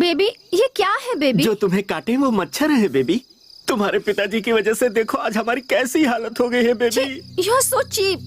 Baby ये क्या है बेबी? जो तुम्हें काटे वो मच्छर है बेबी। तुम्हारे पिताजी की वजह से देखो आज हमारी कैसी हालत हो गई है baby. You are so cheap.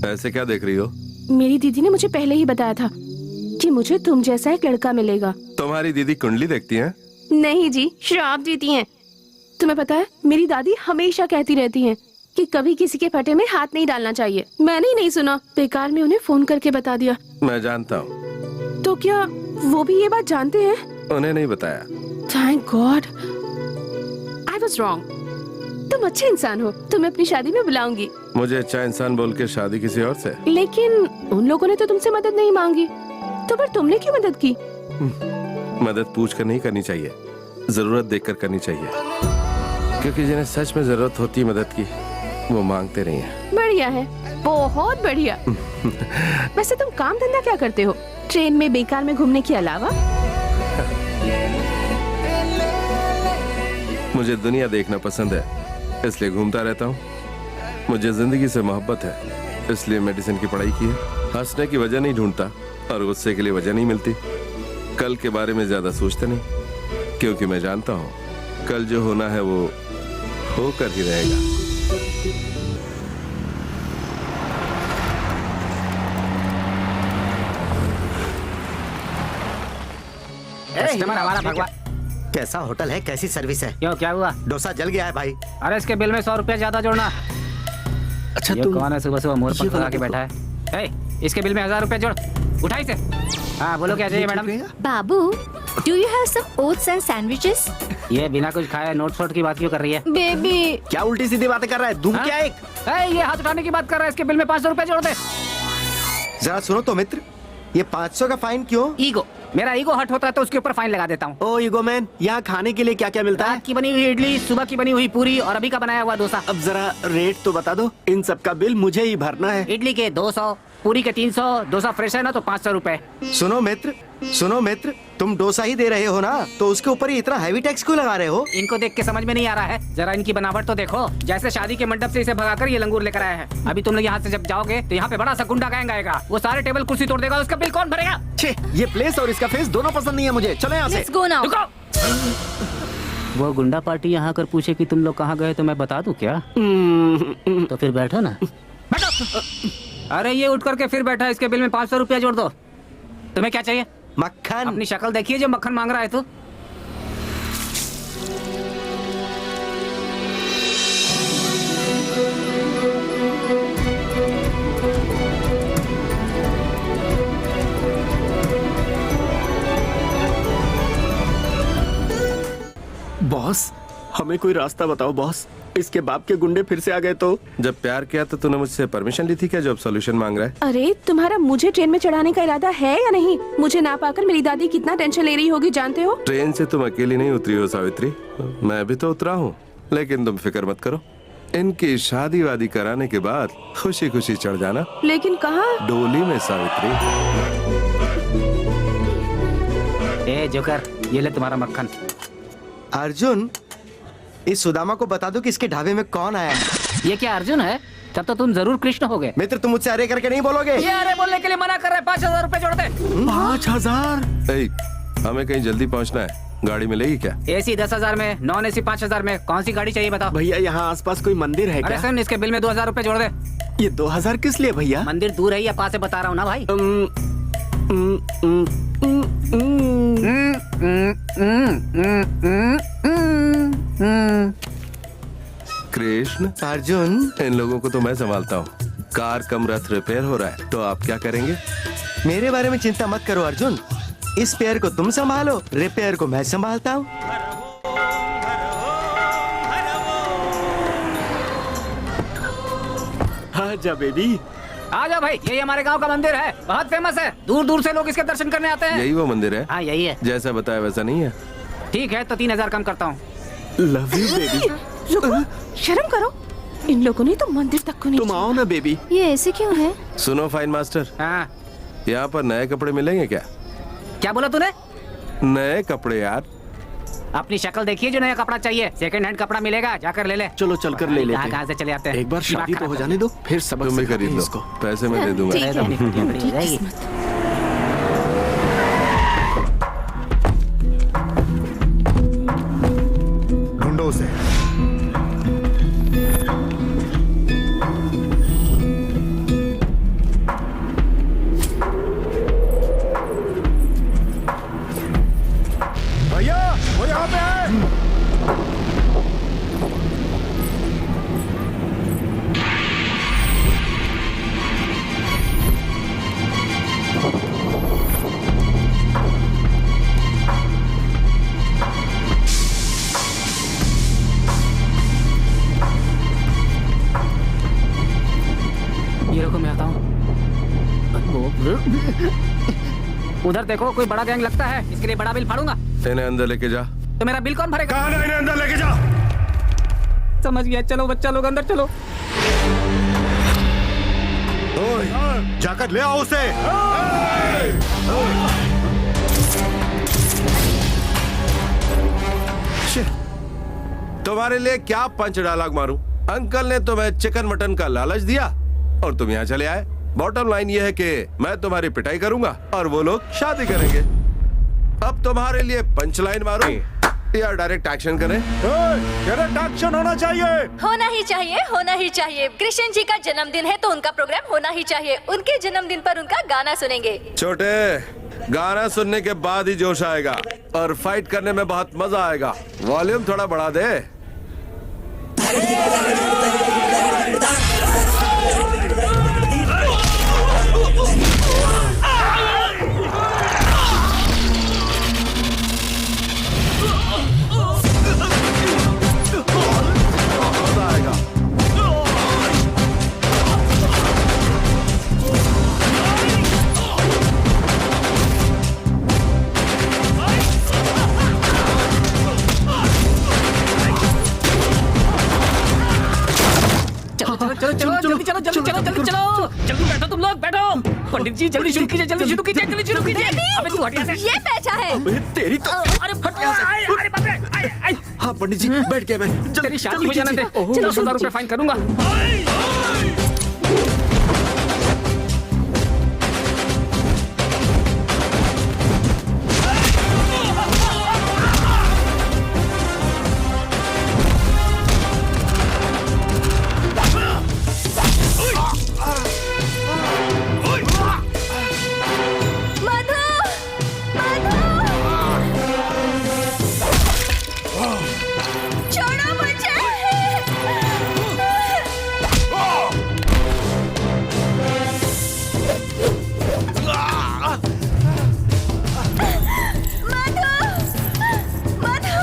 ऐसे क्या देख रही हो? मेरी दीदी ने मुझे पहले ही बताया था कि मुझे तुम जैसा एक लड़का मिलेगा। तुम्हारी दीदी कुंडली देखती हैं? नहीं जी, श्राप देती हैं। तुम्हें पता है मेरी दादी हमेशा कहती रहती हैं कि कभी किसी के फटे में हाथ नहीं डालना चाहिए। मैंने ही नहीं सुना, बेकार में उन्हें फोन करके बता दिया। मैं जानता हूँ। तो क्या वो भी ये बात जानते हैं? उन्हें नहीं बताया। Thank God, I was wrong. तुम अच्छे इंसान हो, तुम्हें अपनी शादी में बुलाऊंगी। मुझे अच्छा इंसान बोल के शादी किसी और से? लेकिन उन लोगों ने तो तुमसे मदद नहीं मांगी, तो फिर तुमने क्यों मदद की? मदद पूछ कर नहीं करनी चाहिए, जरूरत देखकर करनी चाहिए, क्योंकि जिन्हें सच में जरूरत होती है मदद की वो मांगते नहीं हैं। बढ़िया है, बहुत बढ़िया। वैसे तुम काम धंधा क्या करते हो ट्रेन में बेकार में घूमने के अलावा? मुझे दुनिया देखना पसंद है, इसलिए घूमता रहता हूँ। मुझे जिंदगी से मोहब्बत है, इसलिए मेडिसिन की पढ़ाई की है। हंसने की वजह नहीं ढूंढता और गुस्से के लिए वजह नहीं मिलती। कल के बारे में ज्यादा सोचते नहीं, क्योंकि मैं जानता हूँ कल जो होना है वो होकर ही रहेगा। कस्टमर हमारा भगवान। कैसा होटल है, कैसी सर्विस है? क्यों, क्या हुआ? डोसा जल गया है भाई। अरे इसके बिल में 100 रुपया ज्यादा जोड़ना। अच्छा ये तुम कौन है सुबह सुबह मोर पंख लगा के बैठा है? इसके बिल में 1000 रुपया जोड़, उठाई से। हाँ बोलो, क्या चाहिए मैडम? बाबू, do you have some oats and sandwiches? ये बिना कुछ खाए नोट शोट की बात क्यों कर रही है? बेबी क्या उल्टी सीधी बातें कर रहा है? दूं क्या एक? ये हाथ उठाने की बात कर रहा है, इसके बिल में 500 रुपया जोड़ दे। जरा सुनो तो मित्र, ये 500 का फाइन क्यों? ईगो, मेरा ईगो हट होता है तो उसके ऊपर फाइन लगा देता हूँ। ओ ईगो मैन, यहाँ खाने के लिए क्या क्या मिलता है? रात की बनी हुई इडली, सुबह की बनी हुई पूरी और अभी का बनाया हुआ डोसा। अब जरा रेट तो बता दो, इन सब का बिल मुझे ही भरना है। इडली के 200, पूरी के 300, डोसा फ्रेश है ना तो 500 रुपए। सुनो मित्र, तुम डोसा ही दे रहे हो ना, तो उसके ऊपर ही इतना हैवी टैक्स क्यों लगा रहे हो? इनको देख के समझ में नहीं आ रहा है, जरा इनकी बनावट तो देखो, जैसे शादी के मंडप से इसे भगाकर ये लंगूर लेकर आया है। अभी तुम लोग यहाँ से जब जाओगे तो यहाँ पे बड़ा सा गुंडा गैंग आएगा, वो सारे टेबल कुर्सी तोड़ देगा, उसका बिल कौन भरेगा? छे, ये प्लेस और इसका फेस दोनों पसंद नहीं है मुझे। चलो यहाँ से। Let's go now. रुको। वो गुंडा पार्टी यहाँ आकर पूछे कि तुम लोग कहाँ गए तो मैं बता दूं क्या? तो फिर बैठो ना। बैठो। अरे ये उठ करके फिर बैठा, इसके बिल में 500 रुपया जोड़ दो। तुम्हें क्या चाहिए? मक्खन। अपनी शक्ल देखिए, जो मक्खन मांग रहा है तो। बॉस, हमें कोई रास्ता बताओ बॉस, इसके बाप के गुंडे फिर से आ गए तो? जब प्यार किया तो तूने मुझसे परमिशन ली थी क्या, जो अब सॉल्यूशन मांग रहा है? अरे तुम्हारा मुझे ट्रेन में चढ़ाने का इरादा है या नहीं? मुझे ना पाकर मेरी दादी कितना टेंशन ले रही होगी जानते हो? ट्रेन से तुम अकेली नहीं उतरी हो सावित्री, मैं भी तो उतरा हूँ। लेकिन तुम फिक्र मत करो, इनकी शादी वादी कराने के बाद खुशी खुशी चढ़ जाना। लेकिन कहाँ? डोली में सावित्री। ए जोकर, ये ले तुम्हारा मक्खन। अर्जुन, इस सुदामा को बता दो कि इसके ढाबे में कौन आया है। ये क्या अर्जुन है? तब तो तुम जरूर कृष्ण हो गए। मित्र, तुम मुझसे अरे करके नहीं बोलोगे। ये अरे बोलने के लिए मना कर रहा है। 5000 रुपए जोड़ दे। 5000? हमें कहीं जल्दी पहुँचना है, गाड़ी मिलेगी क्या? AC 10,000 में, नॉन AC 5,000 में, कौन सी गाड़ी चाहिए बताओ? भैया यहाँ आसपास कोई मंदिर है अरे क्या? सुन, इसके बिल में 2000 रुपए जोड़ दे। ये 2000 किस लिए भैया? मंदिर दूर है या पास है बता रहा हूँ ना भाई। कृष्ण, अर्जुन, इन लोगों को तो मैं संभालता हूँ। कार कम रथ रिपेयर हो रहा है, तो आप क्या करेंगे? मेरे बारे में चिंता मत करो अर्जुन, इस पेयर को तुम संभालो, रिपेयर को मैं संभालता हूँ। आजा बेबी। आ जाओ भाई, यही हमारे गांव का मंदिर है, बहुत फेमस है, दूर दूर से लोग इसके दर्शन करने आते हैं। यही वो मंदिर है? हाँ यही है। जैसा बताया वैसा नहीं है? ठीक है तो 3000 कम करता हूँ। Love you baby. रुको, शर्म करो, इन लोगों ने तो मंदिर तक को नहीं। तुम आओ ना बेबी। ये ऐसे क्यों है? सुनो फाइन मास्टर, हाँ यहाँ पर नए कपड़े मिलेंगे क्या? क्या बोला तूने? नए कपड़े यार। अपनी शक्ल देखिए, जो नया कपड़ा चाहिए सेकंड हैंड कपड़ा मिलेगा, जाकर ले ले। चलो चलकर ले लेते कहाँ हैं। से चले आते हैं? एक बार शादी तो हो जाने दो, फिर सबक तुम भी सिखाते खरीद हैं लो, इसको। पैसे मैं दे दूंगा। अरे तो अपनी कुटिया बड़ी हो जाएगी। ढूंढो उसे। भैया वो यहाँ पे है। ये रुको, मैं आता हूँ। उधर देखो, कोई बड़ा गैंग लगता है, इसके लिए बड़ा बिल फाड़ूंगा। इन्हें अंदर लेके जा। तो मेरा बिल कौन भरेगा? कहा ना इन्हें अंदर लेके जा। समझ गया, चलो बच्चा लोग अंदर चलो। ओए, जाकर ले आओ उसे। तुम्हारे लिए क्या पंच डायलॉग मारूं? अंकल ने तुम्हें चिकन मटन का लालच दिया और तुम यहाँ चले आए। बॉटम लाइन ये है कि मैं तुम्हारी पिटाई करूंगा और वो लोग शादी करेंगे। अब तुम्हारे लिए पंच लाइन मारूं या डायरेक्ट एक्शन करें? डायरेक्ट एक्शन होना चाहिए। होना ही चाहिए, होना ही चाहिए। कृष्ण जी का जन्मदिन है तो उनका प्रोग्राम होना ही चाहिए। उनके जन्मदिन पर उनका गाना सुनेंगे। छोटे, गाना सुनने के बाद ही जोश आएगा और फाइट करने में बहुत मजा आएगा। वॉल्यूम थोड़ा बढ़ा दे। मजा आएगा। चलो चलो चलो जल्दी चलो, जल्दी चलो, जल्दी चलो, जल्दी बैठो तुम लोग, बैठो। पंडित जी जल्दी शुरू कीजिए, जल्दी शुरू कीजिए, जल्दी शुरू कीजिए। अबे तू हट यहाँ से। ये पैसा है। तेरी तो अरे फट यहाँ से। अरे बाप रे, आए, आए। हाँ पंडित जी, बैठ गया मैं। तेरी शादी हो जाने दे, 10,000 रुपए फाइन करूंगा। मधु, मधु, छोड़ो मुझे। मधु, मधु।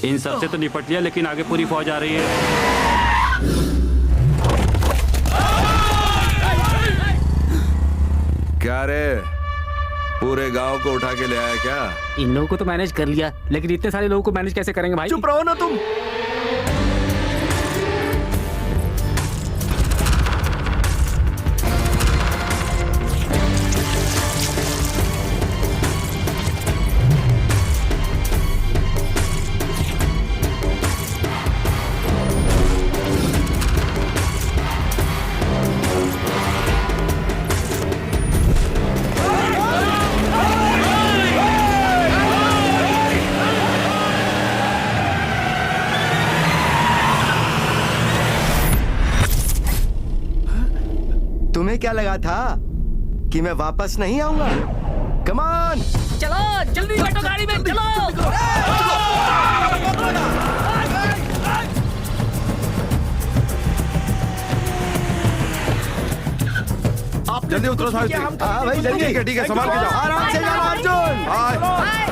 इन सब से तो निपट लिया, लेकिन आगे पूरी फौज आ रही है। क्या रे, पूरे गांव को उठा के ले आया क्या? इन लोगों को तो मैनेज कर लिया, लेकिन इतने सारे लोगों को मैनेज कैसे करेंगे भाई? चुप रहो ना तुम। तुम्हें क्या लगा था कि मैं वापस नहीं आऊंगा? Come on. चलो जल्दी बैठो गाड़ी में, चलो। जल्दी उतरो सावित्री। हाँ भाई जल्दी। ठीक है संभाल के जाओ। आराम से जाओ अर्जुन। बाय।